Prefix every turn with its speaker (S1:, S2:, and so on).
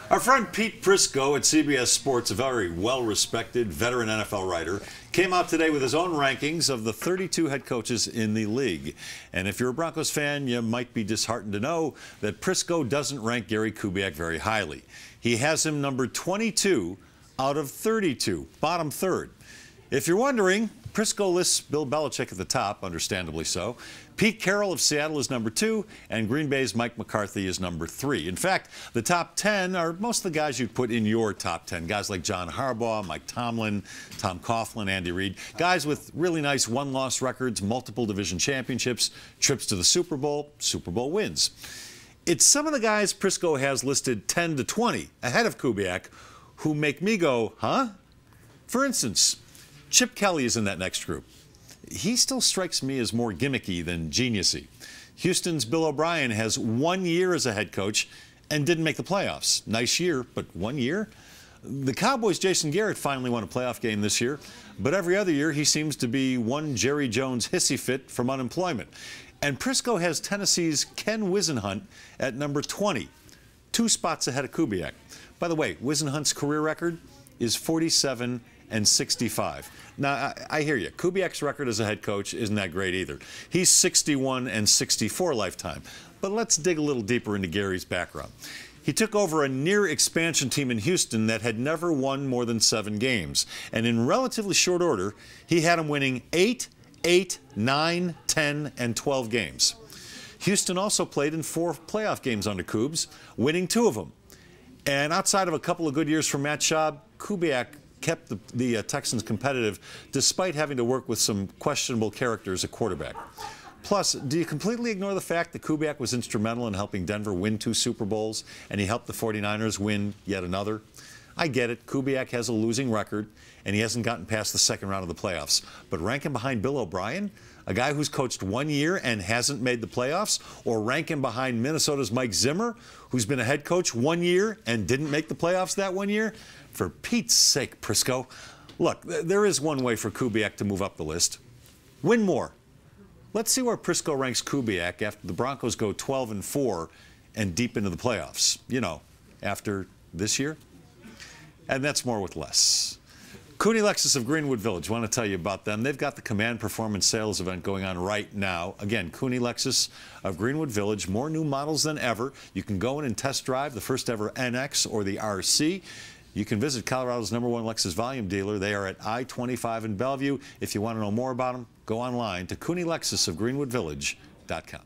S1: Our friend Pete Prisco at CBS Sports, a very well-respected veteran NFL writer, came out today with his own rankings of the 32 head coaches in the league. And if you're a Broncos fan, you might be disheartened to know that Prisco doesn't rank Gary Kubiak very highly. He has him number 22 out of 32, bottom third. If you're wondering, Prisco lists Bill Belichick at the top, understandably so. Pete Carroll of Seattle is number 2, and Green Bay's Mike McCarthy is number 3. In fact, the top 10 are most of the guys you'd put in your top 10. Guys like John Harbaugh, Mike Tomlin, Tom Coughlin, Andy Reid. Guys with really nice one-loss records, multiple division championships, trips to the Super Bowl wins. It's some of the guys Prisco has listed 10 to 20 ahead of Kubiak who make me go, huh? For instance, Chip Kelly is in that next group. He still strikes me as more gimmicky than geniusy. Houston's Bill O'Brien has 1 year as a head coach and didn't make the playoffs. Nice year, but 1 year? The Cowboys' Jason Garrett finally won a playoff game this year, but every other year he seems to be one Jerry Jones hissy fit from unemployment. And Prisco has Tennessee's Ken Wisenhunt at number 20, 2 spots ahead of Kubiak. By the way, Wisenhunt's career record is 47 and 65. Now, I hear you. Kubiak's record as a head coach isn't that great either. He's 61 and 64 lifetime. But let's dig a little deeper into Gary's background. He took over a near-expansion team in Houston that had never won more than 7 games. And in relatively short order, he had them winning 8, 9, 10, and 12 games. Houston also played in 4 playoff games under Kubes, winning 2 of them. And outside of a couple of good years for Matt Schaub, Kubiak kept the Texans competitive despite having to work with some questionable characters at quarterback. Plus, do you completely ignore the fact that Kubiak was instrumental in helping Denver win 2 Super Bowls and he helped the 49ers win yet another? I get it. Kubiak has a losing record and he hasn't gotten past the second round of the playoffs. But rank him behind Bill O'Brien, a guy who's coached 1 year and hasn't made the playoffs, or rank him behind Minnesota's Mike Zimmer, who's been a head coach 1 year and didn't make the playoffs that 1 year? For Pete's sake, Prisco. Look, there is one way for Kubiak to move up the list. Win more. Let's see where Prisco ranks Kubiak after the Broncos go 12-4 and deep into the playoffs. You know, after this year. And that's more with less. Cooney Lexus of Greenwood Village, want to tell you about them. They've got the Command Performance Sales event going on right now. Again, Cooney Lexus of Greenwood Village, more new models than ever. You can go in and test drive the first ever NX or the RC. You can visit Colorado's #1 Lexus volume dealer. They are at I-25 in Bellevue. If you want to know more about them, go online to CooneyLexusofGreenwoodVillage.com.